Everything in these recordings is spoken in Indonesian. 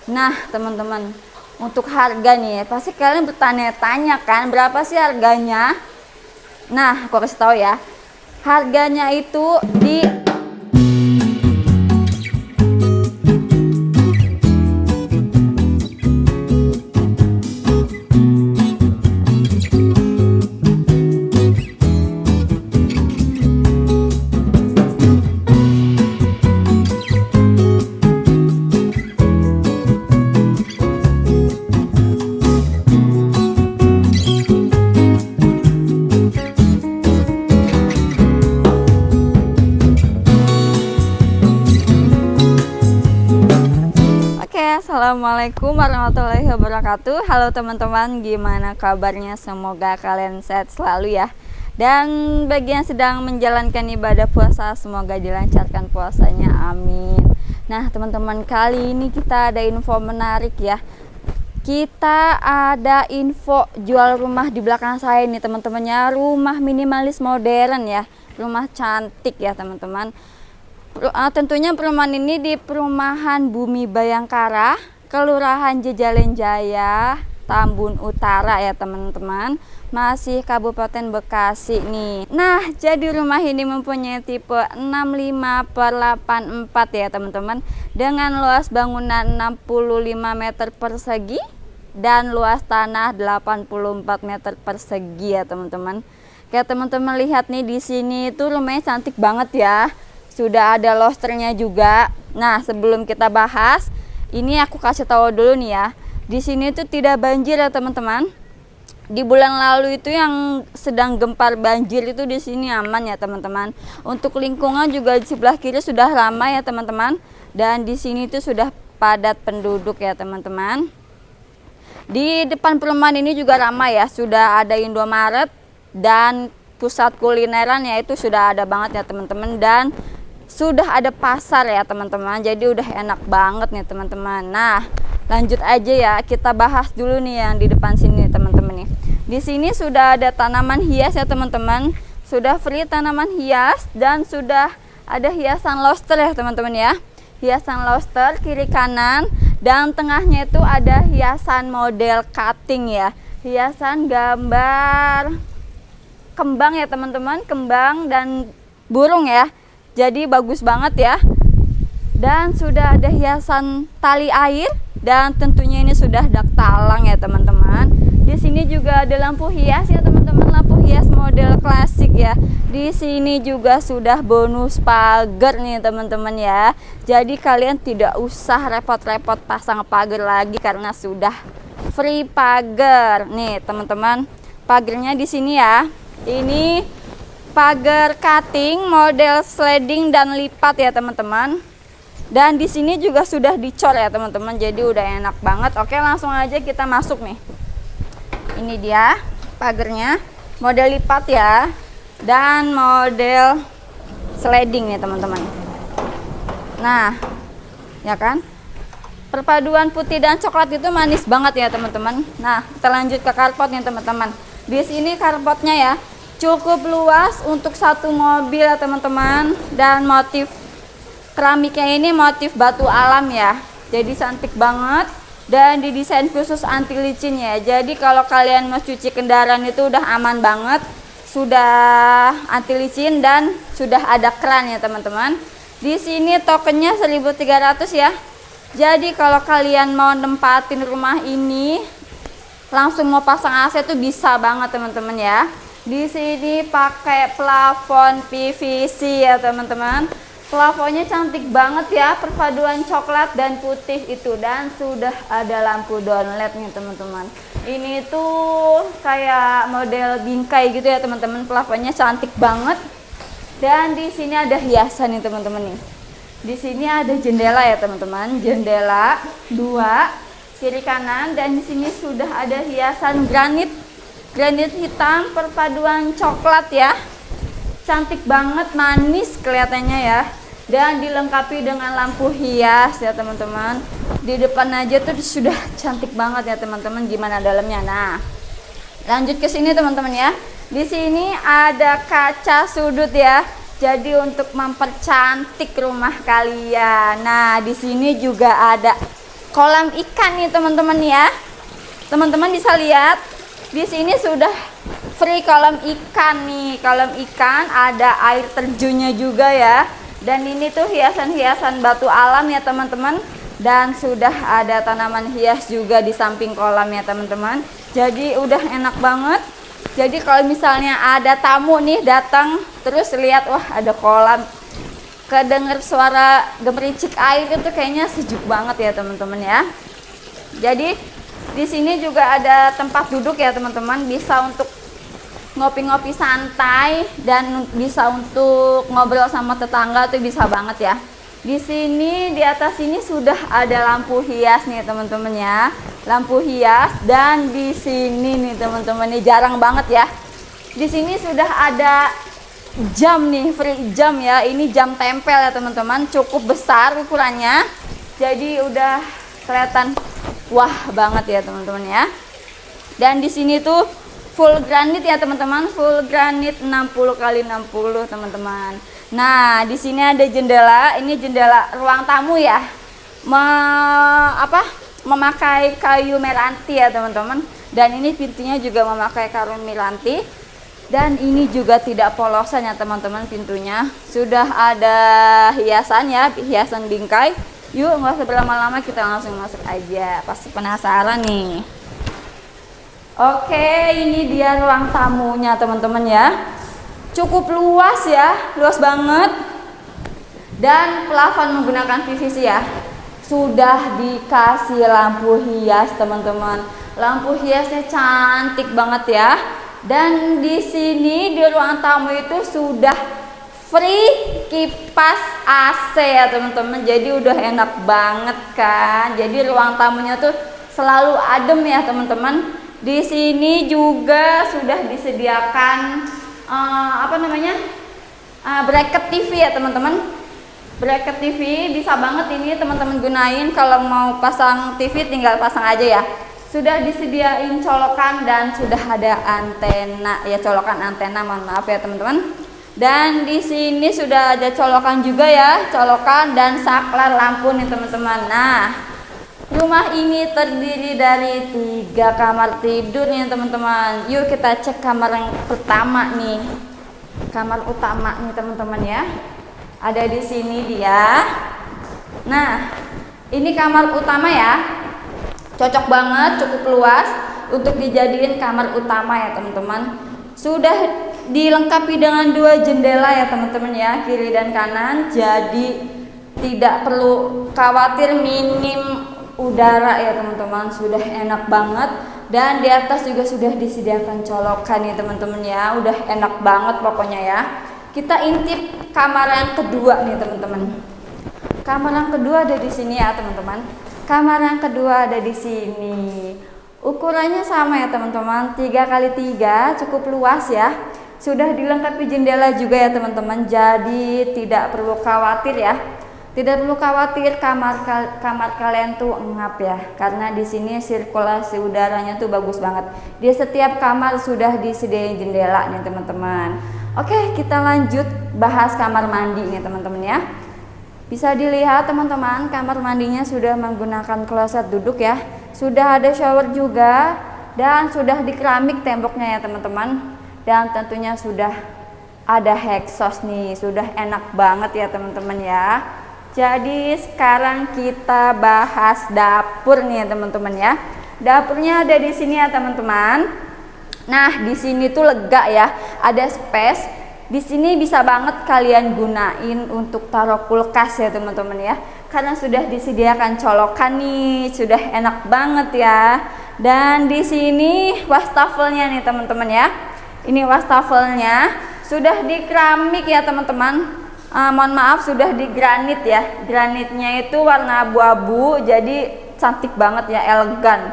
Nah, teman-teman, untuk harga nih, pasti kalian bertanya-tanya kan, berapa sih harganya? Nah, aku kasih tahu ya. Harganya itu di Assalamualaikum warahmatullahi wabarakatuh. Halo teman-teman, gimana kabarnya? Semoga kalian sehat selalu ya. Dan bagi yang sedang menjalankan ibadah puasa, semoga dilancarkan puasanya, amin. Nah teman-teman, kali ini kita ada info menarik ya. Kita ada info jual rumah di belakang saya nih teman-temannya. Rumah minimalis modern ya, rumah cantik ya teman-teman. Tentunya perumahan ini di Perumahan Bumi Bayangkara, Kelurahan Jejalen Jaya, Tambun Utara ya teman-teman, masih Kabupaten Bekasi nih. Nah, jadi rumah ini mempunyai tipe 65/84 ya teman-teman, dengan luas bangunan 65 meter persegi dan luas tanah 84 meter persegi ya teman-teman. Kayak teman-teman lihat nih, di sini itu rumahnya cantik banget ya. Sudah ada losternya juga. Nah, sebelum kita bahas, ini aku kasih tahu dulu nih ya. Di sini tuh tidak banjir ya teman-teman. Di bulan lalu itu yang sedang gempar banjir itu di sini aman ya teman-teman. Untuk lingkungan juga di sebelah kiri sudah ramai ya teman-teman. Dan di sini tuh sudah padat penduduk ya teman-teman. Di depan perumahan ini juga ramai ya. Sudah ada Indomaret dan pusat kulineran ya, itu sudah ada banget ya teman-teman. Dan sudah ada pasar ya teman-teman, jadi udah enak banget nih teman-teman. Nah, lanjut aja ya, kita bahas dulu nih yang di depan sini teman-teman nih. Di sini sudah ada tanaman hias ya teman-teman, sudah free tanaman hias dan sudah ada hiasan lobster ya teman-teman ya. Hiasan lobster kiri kanan, dan tengahnya itu ada hiasan model cutting ya, hiasan gambar kembang ya teman-teman, kembang dan burung ya. Jadi bagus banget ya. Dan sudah ada hiasan tali air, dan tentunya ini sudah dak talang ya teman-teman. Di sini juga ada lampu hias ya teman-teman, lampu hias model klasik ya. Di sini juga sudah bonus pagar nih teman-teman ya. Jadi kalian tidak usah repot-repot pasang pagar lagi karena sudah free pagar. Nih teman-teman, pagarnya di sini ya. Ini pagar cutting model sliding dan lipat ya teman-teman. Dan di sini juga sudah dicor ya teman-teman, jadi udah enak banget. Oke, langsung aja kita masuk nih. Ini dia pagarnya, model lipat ya, dan model sliding nih teman-teman. Nah, ya kan, perpaduan putih dan coklat itu manis banget ya teman-teman. Nah, kita lanjut ke karpot nih teman-teman. Di sini karpotnya ya cukup luas untuk satu mobil ya teman-teman, dan motif keramiknya ini motif batu alam ya, jadi cantik banget dan didesain khusus anti licin ya. Jadi kalau kalian mau cuci kendaraan itu udah aman banget, sudah anti licin dan sudah ada keran ya teman-teman. Di sini tokennya 1.300 ya. Jadi kalau kalian mau nempatin rumah ini, langsung mau pasang AC tuh bisa banget teman-teman ya. Di sini pakai plafon PVC ya teman-teman. Plafonnya cantik banget ya, perpaduan coklat dan putih itu, dan sudah ada lampu downlight nih teman-teman. Ini tuh kayak model bingkai gitu ya teman-teman. Plafonnya cantik banget. Dan di sini ada hiasan nih teman-teman nih. Di sini ada jendela ya teman-teman, jendela 2 kiri kanan, dan di sini sudah ada hiasan granit hitam perpaduan coklat ya, cantik banget, manis kelihatannya ya, dan dilengkapi dengan lampu hias ya teman-teman. Di depan aja tuh sudah cantik banget ya teman-teman. Gimana dalamnya? Nah, lanjut ke sini teman-teman ya. Di sini ada kaca sudut ya, jadi untuk mempercantik rumah kalian. Nah, di sini juga ada kolam ikan nih teman-teman ya. Teman-teman bisa lihat di sini sudah free kolam ikan nih. Kolam ikan, ada air terjunnya juga ya. Dan ini tuh hiasan-hiasan batu alam ya teman-teman. Dan sudah ada tanaman hias juga di samping kolam ya teman-teman. Jadi udah enak banget. Jadi kalau misalnya ada tamu nih datang terus lihat, wah ada kolam, kedenger suara gemericik air itu kayaknya sejuk banget ya teman-teman ya. Jadi di sini juga ada tempat duduk ya teman-teman, bisa untuk ngopi-ngopi santai dan bisa untuk ngobrol sama tetangga tuh bisa banget ya. Di sini di atas ini sudah ada lampu hias nih teman-teman ya, lampu hias. Dan di sini nih teman-teman, nih jarang banget ya. Di sini sudah ada jam nih, free jam ya. Ini jam tempel ya teman-teman, cukup besar ukurannya. Jadi udah kelihatan wah banget ya teman-teman ya. Dan di sini tuh full granit ya teman-teman, full granit 60 kali 60 teman-teman. Nah, di sini ada jendela, ini jendela ruang tamu ya. Memakai kayu meranti ya teman-teman. Dan ini pintunya juga memakai kayu meranti. Dan ini juga tidak polosan ya teman-teman pintunya. Sudah ada hiasan ya, hiasan bingkai. Yuk, nggak usah berlama-lama, kita langsung masuk aja. Pasti penasaran nih. Oke, ini dia ruang tamunya teman-teman ya. Cukup luas ya, luas banget. Dan plafon menggunakan PVC ya. Sudah dikasih lampu hias teman-teman. Lampu hiasnya cantik banget ya. Dan di sini di ruang tamu itu sudah free kipas AC ya teman-teman. Jadi udah enak banget kan. Jadi ruang tamunya tuh selalu adem ya teman-teman. Di sini juga sudah disediakan bracket TV ya teman-teman. Bracket TV bisa banget ini teman-teman gunain kalau mau pasang TV, tinggal pasang aja ya. Sudah disediain colokan dan sudah ada antena ya, colokan antena, mohon maaf ya teman-teman. Dan di sini sudah ada colokan juga ya, colokan dan saklar lampu nih teman-teman. Nah, rumah ini terdiri dari 3 kamar tidur nih teman-teman. Yuk kita cek kamar yang pertama nih. Kamar utama nih teman-teman ya. Ada di sini dia. Nah, ini kamar utama ya. Cocok banget, cukup luas untuk dijadiin kamar utama ya teman-teman. Sudah dilengkapi dengan 2 jendela ya teman-teman ya, kiri dan kanan. Jadi tidak perlu khawatir minim udara ya teman-teman, sudah enak banget. Dan di atas juga sudah disediakan colokan nih teman-teman ya, udah enak banget pokoknya ya. Kita intip kamar yang kedua nih teman-teman. Kamar yang kedua ada di sini ya teman-teman. Kamar yang kedua ada di sini. Ukurannya sama ya teman-teman, 3x3, cukup luas ya. Sudah dilengkapi jendela juga ya teman-teman. Jadi tidak perlu khawatir ya. Tidak perlu khawatir kamar kalian tuh ngap ya, karena di sini sirkulasi udaranya tuh bagus banget. Di setiap kamar sudah disediain jendela nih teman-teman. Oke, kita lanjut bahas kamar mandi nih teman-teman ya. Bisa dilihat teman-teman, kamar mandinya sudah menggunakan kloset duduk ya. Sudah ada shower juga dan sudah di keramik temboknya ya teman-teman. Dan tentunya sudah ada exhaust nih, sudah enak banget ya teman-teman ya. Jadi sekarang kita bahas dapur nih ya teman-teman ya. Dapurnya ada di sini ya teman-teman. Nah, di sini tuh lega ya, ada space. Di sini bisa banget kalian gunain untuk taruh kulkas ya teman-teman ya. Karena sudah disediakan colokan nih, sudah enak banget ya. Dan di sini wastafelnya nih teman-teman ya. Ini wastafelnya sudah di keramik ya teman-teman. Mohon maaf, sudah di granit ya. Granitnya itu warna abu-abu, jadi cantik banget ya, elegan.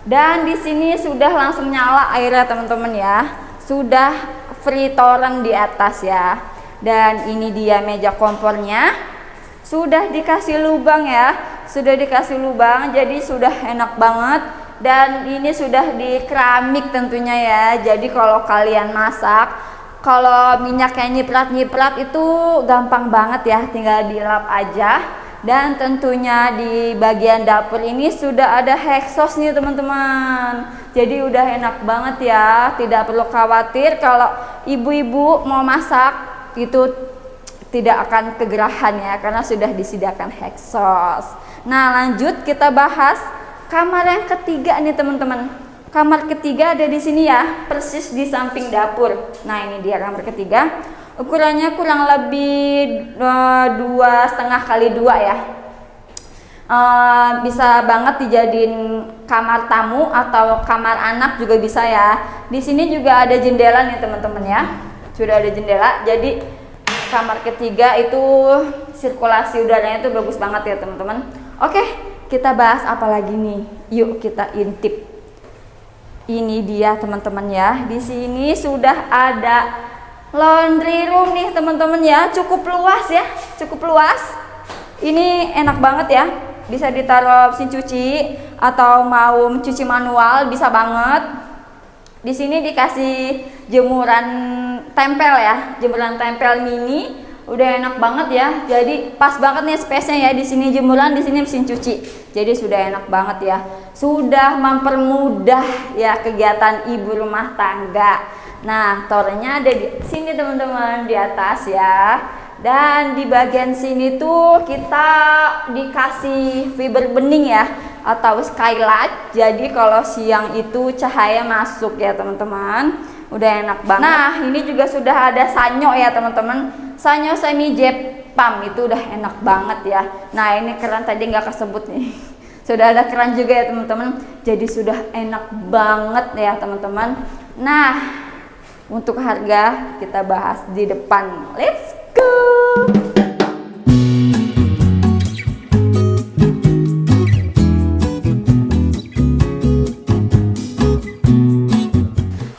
Dan di sini sudah langsung nyala airnya teman-teman ya. Sudah free toren di atas ya. Dan ini dia meja kompornya. Sudah dikasih lubang ya. Sudah dikasih lubang, jadi sudah enak banget. Dan ini sudah di keramik tentunya ya. Jadi kalau kalian masak, kalau minyaknya nyiprat-nyiprat itu gampang banget ya, tinggal dilap aja. Dan tentunya di bagian dapur ini sudah ada exhaust nih teman-teman. Jadi udah enak banget ya, tidak perlu khawatir kalau ibu-ibu mau masak itu tidak akan kegerahan ya, karena sudah disediakan exhaust. Nah lanjut kita bahas kamar yang ketiga nih teman-teman. Kamar ketiga ada di sini ya, persis di samping dapur. Nah ini dia kamar ketiga. Ukurannya kurang lebih 2,5 kali 2 ya. Bisa banget dijadiin kamar tamu atau kamar anak juga bisa ya. Di sini juga ada jendela nih teman-teman ya. Sudah ada jendela. Jadi kamar ketiga itu sirkulasi udaranya itu bagus banget ya teman-teman. Oke, kita bahas apa lagi nih? Yuk kita intip. Ini dia teman-teman ya. Di sini sudah ada laundry room nih teman-teman ya, cukup luas ya, cukup luas. Ini enak banget ya, bisa ditaruh mesin cuci atau mau mencuci manual bisa banget. Di sini dikasih jemuran tempel ya, jemuran tempel mini, udah enak banget ya. Jadi pas banget nih space-nya ya, di sini jemuran, di sini mesin cuci. Jadi sudah enak banget ya, sudah mempermudah ya kegiatan ibu rumah tangga. Nah, towernya ada di sini teman-teman, di atas ya. Dan di bagian sini tuh kita dikasih fiber bening ya, atau skylight. Jadi kalau siang itu cahaya masuk ya teman-teman. Udah enak banget. Nah, ini juga sudah ada sanyo ya teman-teman. Sanyo semi jet pump itu udah enak banget ya. Nah, ini keran tadi nggak kesebut nih. Sudah ada keran juga ya teman-teman. Jadi sudah enak banget ya teman-teman. Nah, untuk harga kita bahas di depan. Let's go.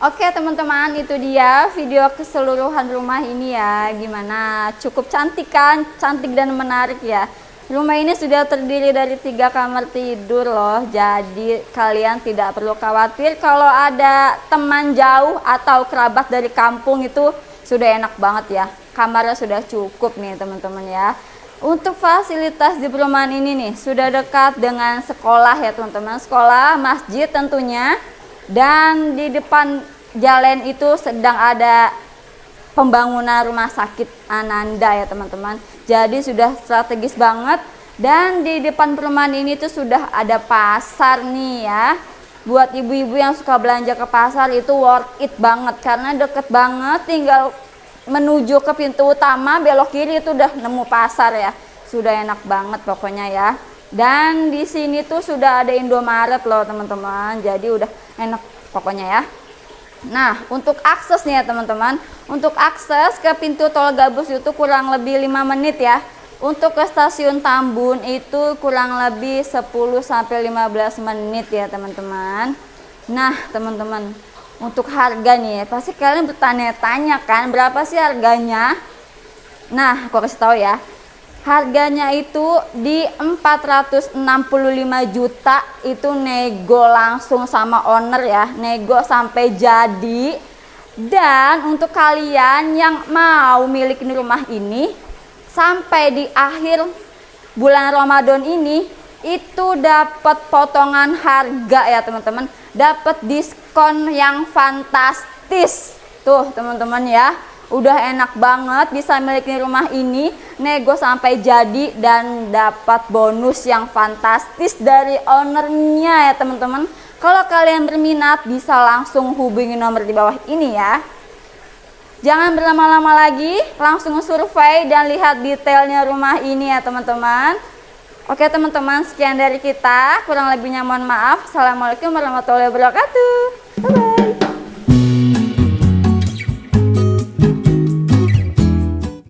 Oke teman-teman, itu dia video keseluruhan rumah ini ya. Gimana? Cukup cantik kan? Cantik dan menarik ya. Rumah ini sudah terdiri dari 3 kamar tidur loh. Jadi kalian tidak perlu khawatir kalau ada teman jauh atau kerabat dari kampung, itu sudah enak banget ya. Kamarnya sudah cukup nih teman-teman ya. Untuk fasilitas di perumahan ini nih sudah dekat dengan sekolah ya teman-teman. Sekolah, masjid tentunya. Dan di depan jalan itu sedang ada pembangunan rumah sakit Ananda ya teman-teman. Jadi sudah strategis banget. Dan di depan perumahan ini tuh sudah ada pasar nih ya. Buat ibu-ibu yang suka belanja ke pasar itu worth it banget, karena deket banget, tinggal menuju ke pintu utama belok kiri itu udah nemu pasar ya. Sudah enak banget pokoknya ya. Dan di sini tuh sudah ada Indomaret loh teman-teman. Jadi udah enak pokoknya ya. Nah, untuk akses nih ya teman-teman, untuk akses ke pintu tol Gabus itu kurang lebih 5 menit ya. Untuk ke stasiun Tambun itu kurang lebih 10-15 menit ya teman-teman. Nah teman-teman, untuk harga nih, pasti kalian bertanya-tanya kan berapa sih harganya. Nah, aku kasih tahu ya. Harganya itu di 465 juta, itu nego langsung sama owner ya, nego sampai jadi. Dan untuk kalian yang mau milikin rumah ini sampai di akhir bulan Ramadan ini itu dapat potongan harga ya teman-teman, dapat diskon yang fantastis. Tuh teman-teman ya, udah enak banget bisa milikin rumah ini, nego sampai jadi dan dapat bonus yang fantastis dari ownernya ya teman-teman. Kalau kalian berminat bisa langsung hubungi nomor di bawah ini ya. Jangan berlama-lama lagi, langsung survei dan lihat detailnya rumah ini ya teman-teman. Oke teman-teman, sekian dari kita, kurang lebihnya mohon maaf. Assalamualaikum warahmatullahi wabarakatuh.